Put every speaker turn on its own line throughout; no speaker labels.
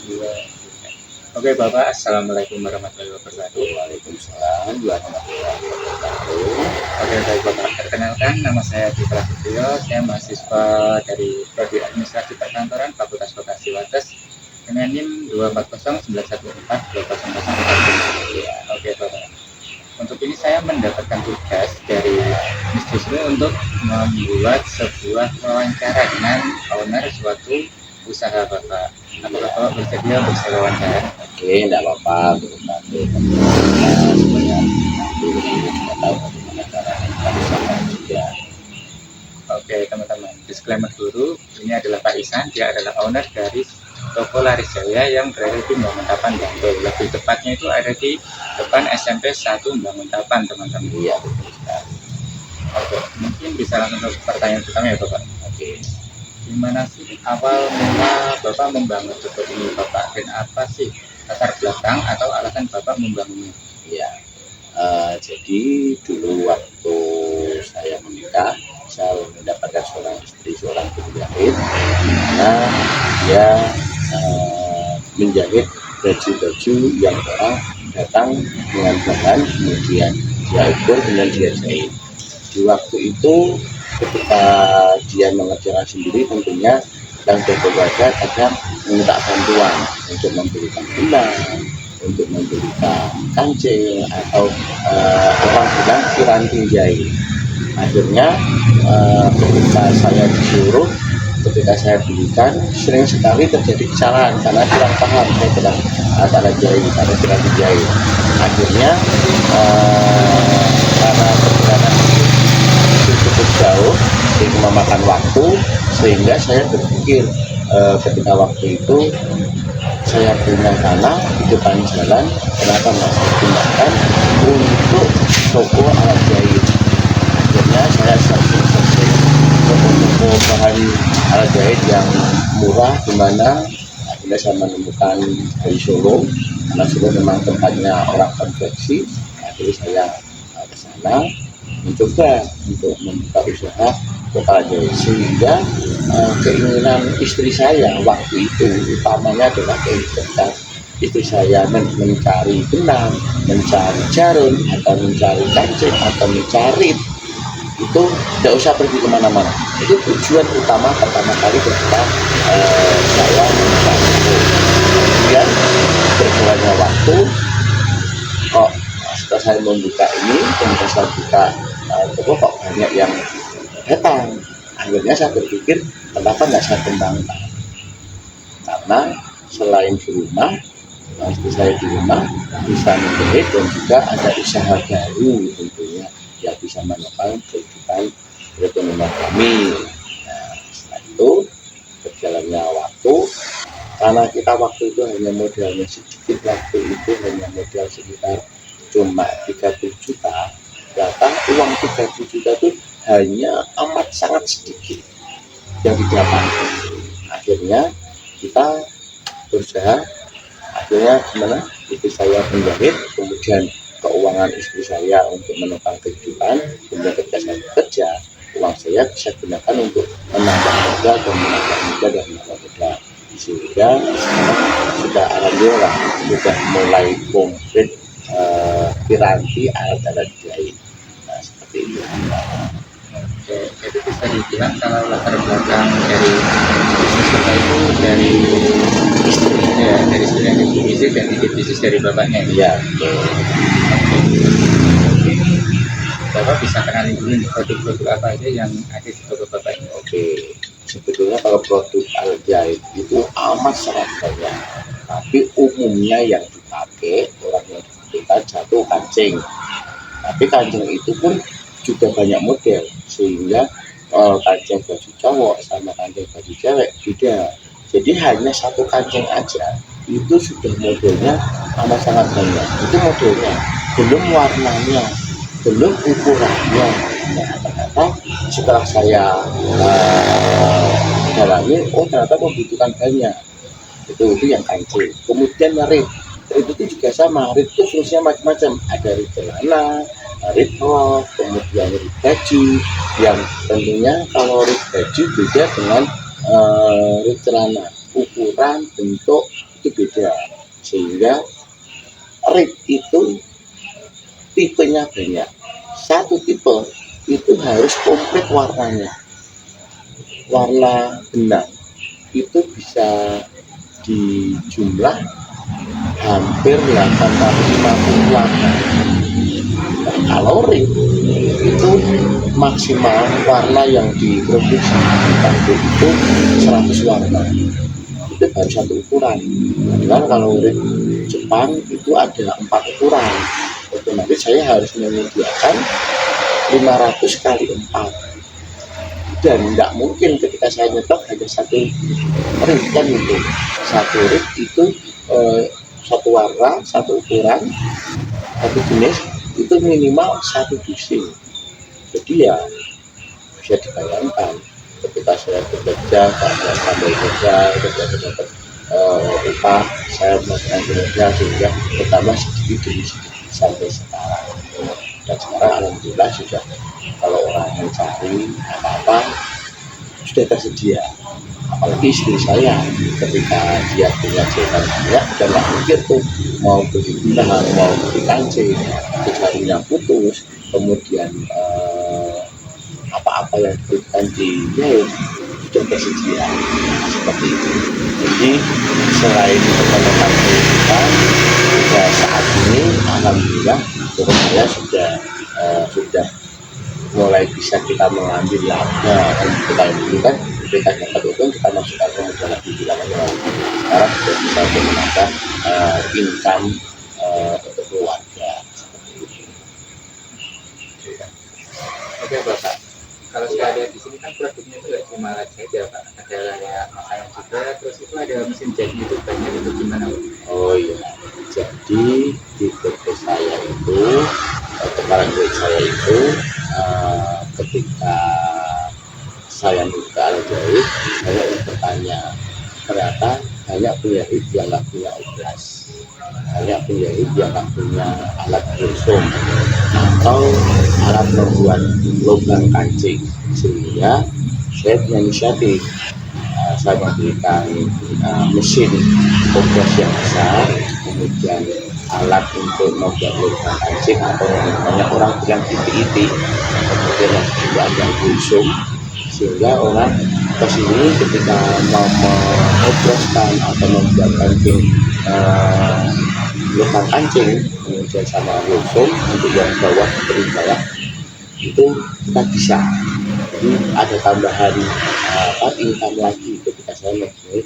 dua. Oke Bapak, Assalamualaikum warahmatullahi wabarakatuh.
Waalaikumsalam warahmatullahi wabarakatuh.
Oke baik Bapak, perkenalkan nama saya Ditra Setio, saya mahasiswa dari Prodi Administrasi Perkantoran Fakultas Vokasi Wates dengan NIM 240942004. Oke Bapak, untuk ini saya mendapatkan tugas dari Misdisme untuk membuat sebuah wawancara dengan owner suatu usaha Bapak. Apakah Bapak bersedia untuk saya wawancara?
Oke, enggak apa-apa. Nanti supaya nanti kita tahu bagaimana cara kita usaha juga.
Oke teman-teman, disclaimer dulu, ini adalah Pak Isan, dia adalah owner dari toko Laris Jaya yang berada di Banguntapan, Bantul. Lebih tepatnya itu ada di depan SMP 1 Banguntapan, teman-teman.
Iya, betul sekali.
Oke, mungkin bisa langsung ke pertanyaan pertama ya Bapak.
Oke.
Gimana sih awal mula Bapak membangun toko ini Bapak, dan apa sih latar belakang atau alasan Bapak membangunnya?
Iya. Jadi dulu waktu saya menikah, saya mendapatkan seorang istri, seorang penjahit, di mana dia menjahit baju-baju yang orang datang dengan bahan, kemudian dia ukur, kemudian dia jahit. Di waktu itu ketika dia mengerjakan sendiri, tentunya dan keluarga kadang meminta bantuan untuk membelikan benang, untuk membelikan kancing, atau orang bilang piranti jahit. Akhirnya ketika saya disuruh, ketika saya belikan, sering sekali terjadi kesalahan karena kurang paham saya tentang cara jahit, cara piranti jahit. Akhirnya karena perjalanan cukup jauh sehingga memakan waktu, sehingga saya berpikir ketika waktu itu saya punya tanah di depan jalan, kenapa nggak saya gunakan untuk toko alat jahit. Akhirnya saya searching toko-toko bahan alat jahit yang murah, di mana akhirnya saya menemukan dari Solo, karena Solo memang tempatnya orang konveksi. Akhirnya saya ke sana mencoba untuk membuka usaha toko alat jahit, sehingga keinginan istri saya waktu itu utamanya adalah keinginan istri saya mencari benang, mencari jarum, atau mencari kancing, atau mencari itu tidak usah pergi kemana-mana. Itu tujuan utama pertama kali ketika saya mencari itu. Kemudian berjalannya waktu, kok setelah saya membuka ini, kemudian saya buka toko, kok banyak yang datang. Akhirnya saya berpikir, kenapa nggak saya kembangkan? Karena selain di rumah, istri saya di rumah bisa menjahit, dan juga ada usaha baru tentunya yang bisa menopang kehidupan perekonomian kami. Nah, setelah itu berjalannya waktu, karena kita waktu itu hanya modalnya sedikit, waktu itu hanya modal sekitar cuma 30 juta. Ternyata uang 30 juta itu hanya amat sangat sedikit yang didapatkan. Akhirnya kita berusaha, akhirnya gimana, istri saya menjahit, kemudian keuangan istri saya untuk menopang kehidupan, kemudian ketika saya bekerja, uang saya bisa gunakan untuk menambah modal dan menambah modal dan menambah modal, sehingga sudah alhamdulillah sudah mulai komplit piranti alat-alat jahit. Nah, seperti itu.
Oke, jadi bisa dibilang kalau latar belakang dari bisnis Bapak itu dari istri, ya, dari istri yang ide bisnis dan ide bisnis dari bapaknya.
Iya.
Mungkin Bapak bisa kenalin dulu nih produk-produk apa aja yang ada di toko Bapak ini.
Oke, sebetulnya kalau produk alat jahit itu amat sangat banyak, tapi umumnya yang dipakai orang yang dibutuhkan satu kancing. Tapi kancing itu pun juga banyak model, sehingga kancing baju cowok sama kancing baju cewek beda. Jadi hanya satu kancing aja itu sudah modelnya amat sangat banyak. Itu modelnya, belum warnanya, belum ukurannya. Nah, ternyata setelah saya dalami, oh ternyata membutuhkan banyak. Itu yang kancing. Kemudian rit itu juga sama. Rit itu fungsinya macam-macam. Ada rit celana, rit rok, kemudian rit baju, yang tentunya kalau rit baju beda dengan rit celana. Ukuran, bentuk itu sehingga rit itu tipenya banyak. Satu tipe itu harus komplit warnanya, warna benang itu bisa dijumlah hampir 850 warna. Nah, kalau ring itu maksimal warna yang diproduksi di pabrik itu 100 warna, itu baru satu ukuran. Padahal kalau ring Jepang itu ada 4 ukuran, otomatis saya harus menyediakan 500 kali 4, dan tidak mungkin ketika saya nyetok hanya satu ring kan itu. Satu ring itu satu warna, satu ukuran, satu jenis itu minimal 1 dusin. Jadi ya bisa dibayangkan ketika saya bekerja, saya sambil kerja, ketika dapat upah, saya melakukan kinerja sehingga bertambah sedikit demi sedikit sampai sekarang. Dan sekarang alhamdulillah sudah, kalau orang mencari apa-apa sudah tersedia. Apalagi istri saya ketika dia punya jahitan banyak, dan nggak mikir tuh mau beli benang, mau beli kancing, jarinya putus, kemudian apa-apa yang dibutuhkan di jahit sudah tersedia seperti itu. Jadi selain keperluan kehidupan, juga saat ini alhamdulillah menurut saya sudah mulai bisa kita mengambil labnya. Kita dulu kan ketika dapat untung kita masukkan ke modal lagi bilangnya, sekarang sudah bisa menambah income untuk keluarga seperti itu.
Oke Bapak, kalau saya lihat di sini kan produknya itu nggak cuma alat jahit ya Pak, ada kayak makanan juga, terus itu ada mesin jahit itu banyak, itu gimana Pak?
Oh iya, jadi di toko saya itu, kemarin duit saya itu ketika saya buka alat jahit, saya bertanya, ternyata banyak penjahit yang nggak punya obras, banyak penjahit yang nggak punya alat gosong atau alat membuat lubang kancing, sehingga saya punya inisiatif. Saya memberikan mesin obras yang besar, kemudian alat untuk membuat lubang kancing atau banyak orang bilang titik-titik, kemudian yang kedua yang gosong, sehingga orang kesini ketika mau mengobraskan atau membuat kancing lubang kancing, kemudian sama gosong untuk yang bawah dari bawah itu kita bisa. Jadi ada tambahan income lagi ketika saya menjahit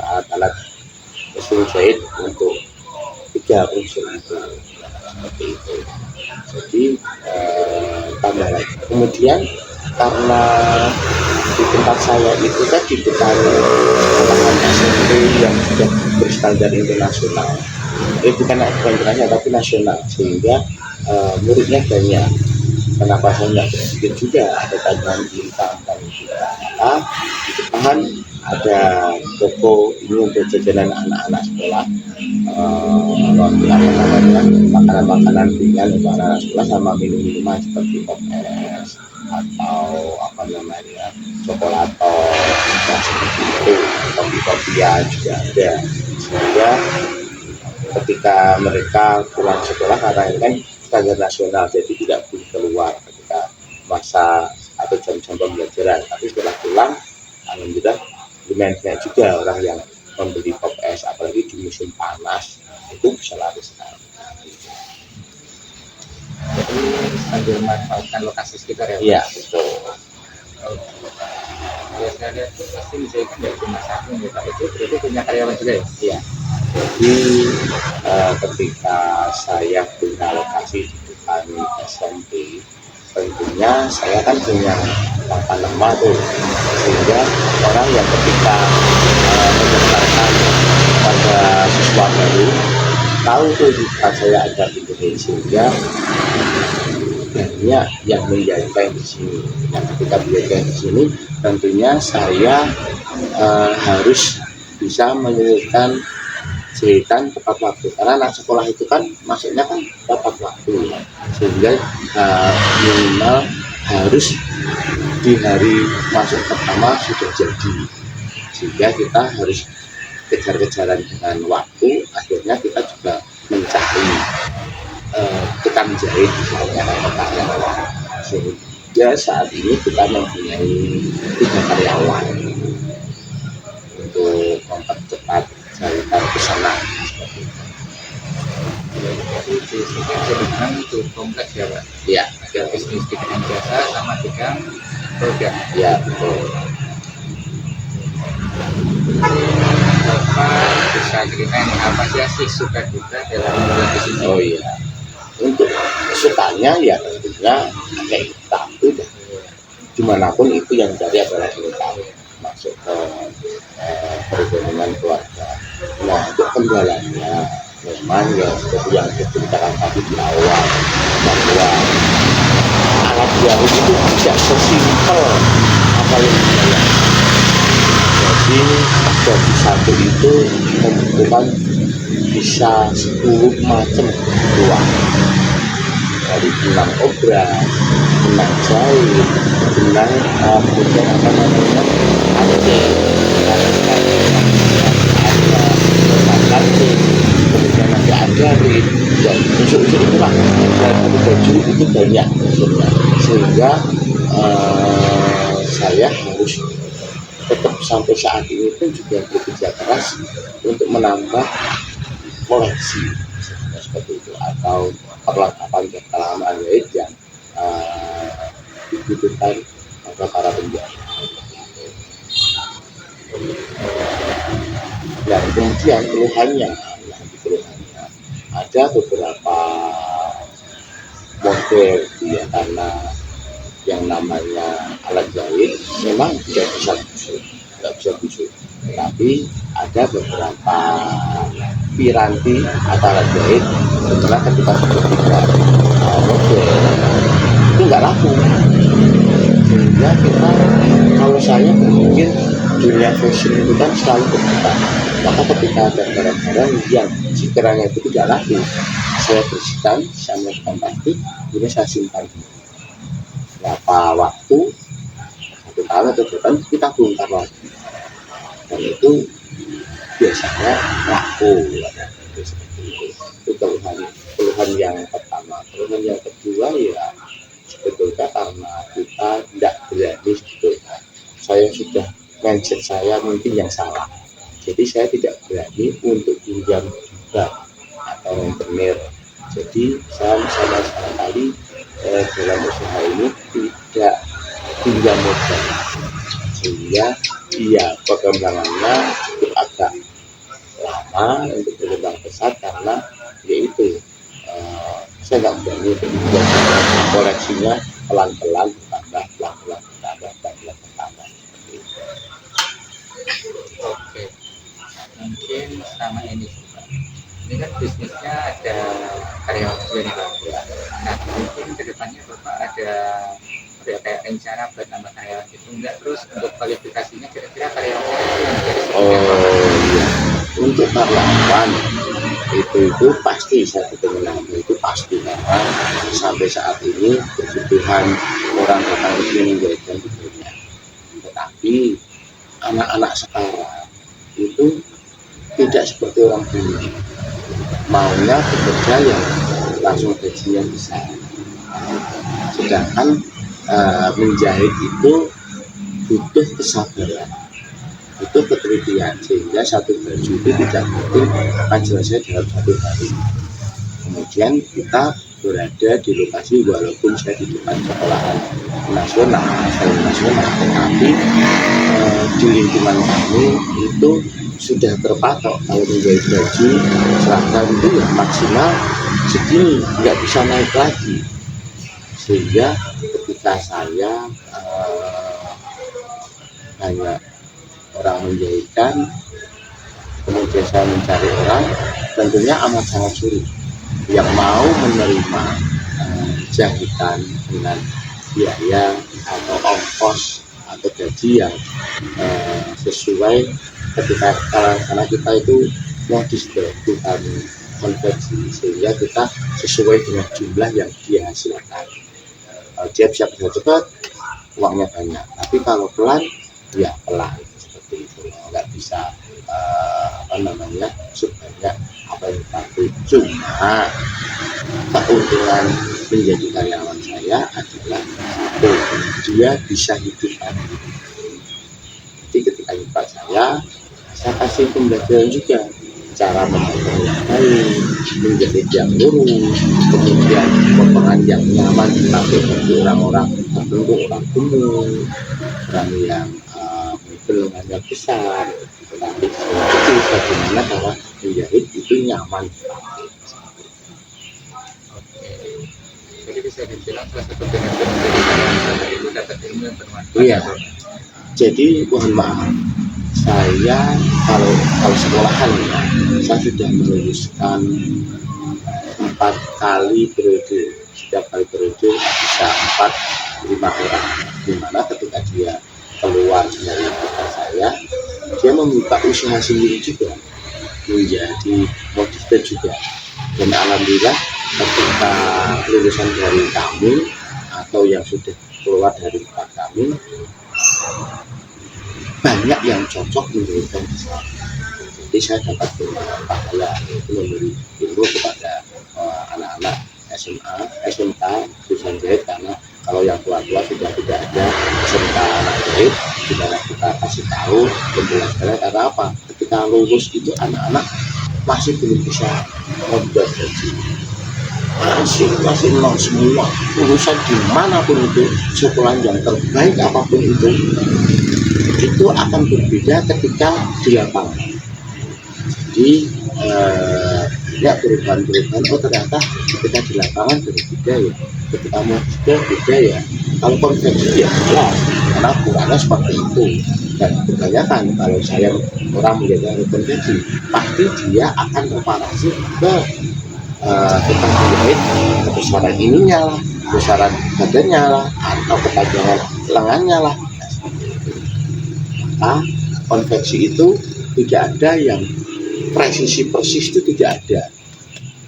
alat-alat mesin jahit untuk 3 unsur itu seperti itu. Jadi tambah lagi. Kemudian karena di tempat saya itu tadi bukan anak SMP yang sudah berstandar internasional, bukan internasional tapi nasional, sehingga muridnya banyak. Kenapa saya nggak berpikir juga ada tambahan income dan juga di depan ada toko ini untuk jajanan anak-anak sekolah, makanan-makanan ringan untuk anak-anak sekolah sama minum-minuman seperti es atau apa namanya coklato, seperti itu, kopi-kopian juga ada, sehingga ketika mereka pulang sekolah, karena ini kan standar nasional jadi tidak boleh keluar ketika masa atau jam-jam pembelajaran, tapi setelah pulang alhamdulillah lumayan banyak juga orang yang membeli pop es, apalagi di musim panas itu bisa laris sekali.
Jadi sambil memanfaatkan lokasi sekitar ya Pak?
Iya betul.
Ya saya lihat itu pasti menjahitkan nggak cuma satu ya Pak, itu berarti punya karyawan juga ya?
Iya. Jadi ketika saya punya lokasi di depan SMP, tentunya saya kan punya papan nama tuh, sehingga orang yang ketika mendaftarkan pada siswa baru tahu tuh di depan saya ada pintu, sehingga banyak yang menjahitkan di sini. Nah, ketika menjahitkan di sini, tentunya saya harus bisa menyelesaikan jahitan tepat waktu, karena anak sekolah itu kan masuknya kan tepat waktu, sehingga minimal harus di hari masuk pertama sudah jadi, sehingga kita harus kejar-kejaran dengan waktu, akhirnya kita juga mencari tukang jahit misalnya atau karyawan. Sehingga saat ini kita mempunyai 3 karyawan untuk mempercepat jahitan pesanan seperti itu.
Jadi di sini jaringan itu kompleks ya Pak.
Ya,
Ada bisnis bidang jasa sama bidang produk.
ya betul.
Bapak bisa ceritain apa sih suka duka dalam membuat bisnis ini?
Oh iya, untuk sukanya ya tentunya kayak kita itu dah. Dimanapun itu yang cari adalah kita masuk ke perekonomian keluarga. Nah untuk kendalanya memang ya seperti yang diceritakan tadi di awal, bahwa alat jahit itu tidak sesimpel apa yang kita. Jadi baju satu itu membutuhkan bisa 10 macam benang, dari benang obras, benang jahit, benang kemudian apa namanya kancing, kemudian ada anjarin, dan unsur-unsur itulah dalam satu baju itu banyak unsurnya, sehingga saya harus tetap sampai saat ini pun juga bekerja keras untuk menambah koleksi seperti itu, atau perlengkapan peralatan jahit yang dibutuhkan oleh para penjahit. Dan kemudian keluhannya ada beberapa model ya, karena yang namanya alat jahit memang tidak bisa busuk, tapi ada beberapa piranti atau alat jahit sebenarnya ketika seperti model itu nggak laku, sehingga kita, kalau saya berpikir dunia fashion itu kan selalu berkembang, maka ketika ada barang-barang yang sekiranya itu tidak laku, saya bersihkan, saya melakukan plastik, kemudian saya simpan berapa waktu, 1 tahun atau 2 tahun, kita bongkar lagi, dan itu biasanya laku. Itu keluhan yang pertama. Keluhan yang kedua ya sebetulnya karena kita tidak berani, sebetulnya saya sudah mindset saya mungkin yang salah, jadi saya tidak berani untuk pinjam juga atau rentenir. Jadi saya sama sekali dalam usaha ini tidak pinjam modal, sehingga ya perkembangannya itu agak lama untuk berkembang pesat, karena yaitu saya nggak berani untuk pinjam, koleksinya pelan-pelan bertambah, pelan-pelan bertambah.
Oke, mungkin sama ini sih, Pak. Ini kan bisnisnya ada karyawan juga nih Pak. Nah mungkin kedepannya Bapak ada kayak rencana buat nambah karyawan gitu enggak, terus untuk kualifikasinya kira-kira karyawannya yang dari segi apa?
Iya, untuk karyawan itu pasti saya ketemu itu pasti, karena sampai saat ini kebutuhan orang datang ke sini menjadikan hidupnya. Tetapi anak-anak sekarang itu tidak seperti orang dulu, maunya bekerja yang langsung gajinya besar, sedangkan menjahit itu butuh kesabaran, butuh ketelitian, sehingga satu baju itu tidak mungkin akan selesai dalam 1 hari. Kemudian kita berada di lokasi, walaupun saya di depan sekolahan nasional, tetapi di lingkungan kami itu sudah terpatok kalau menjahit baju seragam itu ya maksimal segini, nggak bisa naik lagi. Sehingga ketika saya banyak orang menjahitkan, kemudian saya mencari orang, tentunya amat sangat sulit yang mau menerima jahitan dengan biaya atau ongkos atau gaji yang sesuai, ketika karena kita itu modis bukan konversi, sehingga kita sesuai dengan jumlah yang dia hasilkan. Dia bisa cepat, uangnya banyak, tapi kalau pelan ya pelan, seperti itu, nggak bisa sebanyak apa yang dipakai. Cuma keuntungan menjadi karyawan saya adalah satu, dia bisa hidup lagi. Jadi ketika hidup saya kasih pembelajaran juga cara memakai yang baik, menjahit yang lurus, kemudian potongan yang nyaman dipakai bagi orang-orang tertentu, orang gemuk, orang yang lengannya besar. Tapi itu bagaimana cara menjahit itu nyaman.
Oke. Jadi bisa dibilang salah satu benefit dari karyawan saya itu dapat ilmu yang bermanfaat.
Iya. Jadi mohon maaf, saya kalau sekolahan ya, saya sudah meluluskan 4 kali periode. Setiap kali periode bisa 4-5 orang. Dimana ketika dia keluar dari tempat saya, dia membuka usaha sendiri juga, menjadi modista juga. Dan alhamdulillah ketika lulusan dari kami atau yang sudah keluar dari tempat kami, banyak yang cocok mendirikan usaha. Jadi saya dapat pahala itu memberi ilmu kepada anak-anak SMA, SMK jurusan jahit, karena kalau yang tua-tua sudah tidak ada SMK anak jahit, kita kasih tahu pembelajaran. Karena apa? Ketika lulus itu anak-anak masih belum bisa membuat gaji, masih nol semua. Lulusan dimanapun itu, sekolah yang terbaik apapun itu akan berbeda ketika di lapangan. Jadi ya perubahan-perubahan, oh ternyata ketika di lapangan berbeda ya, ketika mau beda ya. Kalau konveksi ya jelas, karena ukurannya seperti itu. Dan kebanyakan kalau saya orang menjaga konveksi, pasti dia akan reparasi ke tukang penjahit, kebesaran ininya lah, kebesaran badannya lah, atau kepanjangan lengannya lah. Maka konveksi itu tidak ada yang presisi persis, itu tidak ada.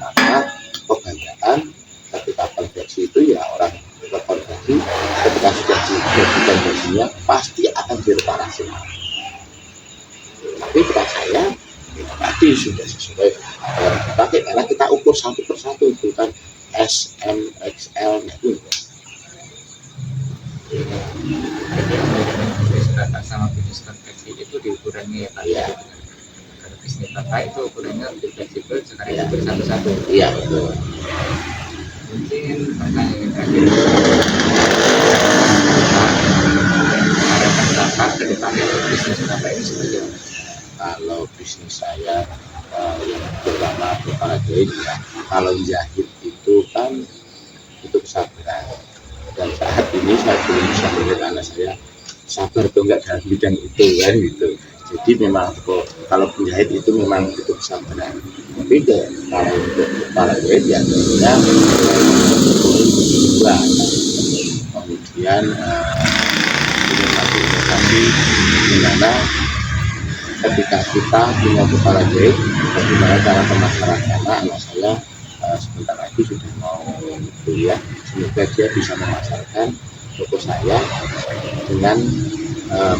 Maka kebanyakan ketika konveksi itu ya orang berkonveksi ketika sudah dijadikan gajinya pasti akan direparasi. Tapi pada saya tadi sudah sesuai yang dipakai, karena kita ukur satu persatu, itu kan S, M, XL itu.
Bisnis bapak sama bisnis konveksi itu diukurannya ya Pak.
Iya.
Kalau bisnis bapak itu ukurannya lebih fleksibel, sekarang itu bersatu-satu.
Iya betul.
Mungkin pertanyaan yang terakhir, harapan bapak ke depannya bisnis bapak ini seperti apa?
Kalau bisnis saya yang pertama kepala jahit ya, kalau jahit itu kan itu kesabaran, dan saat ini saya belum bisa melihat anak saya sabar atau enggak dalam bidang itu kan gitu. Jadi memang kalau penjahit itu memang itu kesabaran. Tapi kalau untuk kepala jahit ya tentunya juga. Kemudian inovasi di mana ketika kita punya kepala jahit, bagaimana cara pemasaran. Karena anak saya sebentar lagi sudah mau kuliah, semoga dia bisa memasarkan toko saya dengan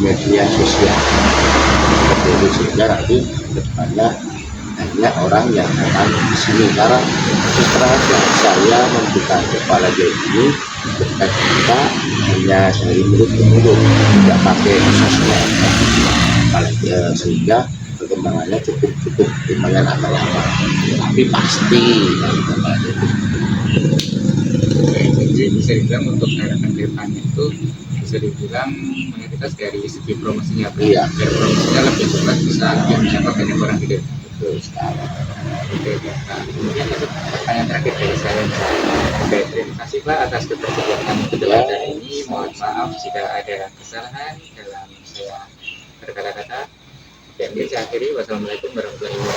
media sosial seperti itu, sehingga nanti kedepannya banyak orang yang akan di sini. Karena setelah saya membuka kepala jahit ini, ketika kita hanya dari mulut ke mulut, tidak pakai sosmed, sehingga perkembangannya cukup lumayan agak lama, tapi pasti
Jadi bisa dibilang untuk harapan ke depannya itu bisa dibilang mayoritas dari segi promosinya Pak.
Iya.
Dari promosinya lebih cepat bisa lebih menjangkau banyak orang gitu.
betul sekali.
Oke, Pak. Kemudian untuk pertanyaan terakhir dari saya. Oke, terima kasih Pak atas ketersediaan kedua hari ini. Mohon maaf jika ada kesalahan dalam saya berkata-kata. Dan saya akhiri, wassalamualaikum warahmatullahi wabarakatuh.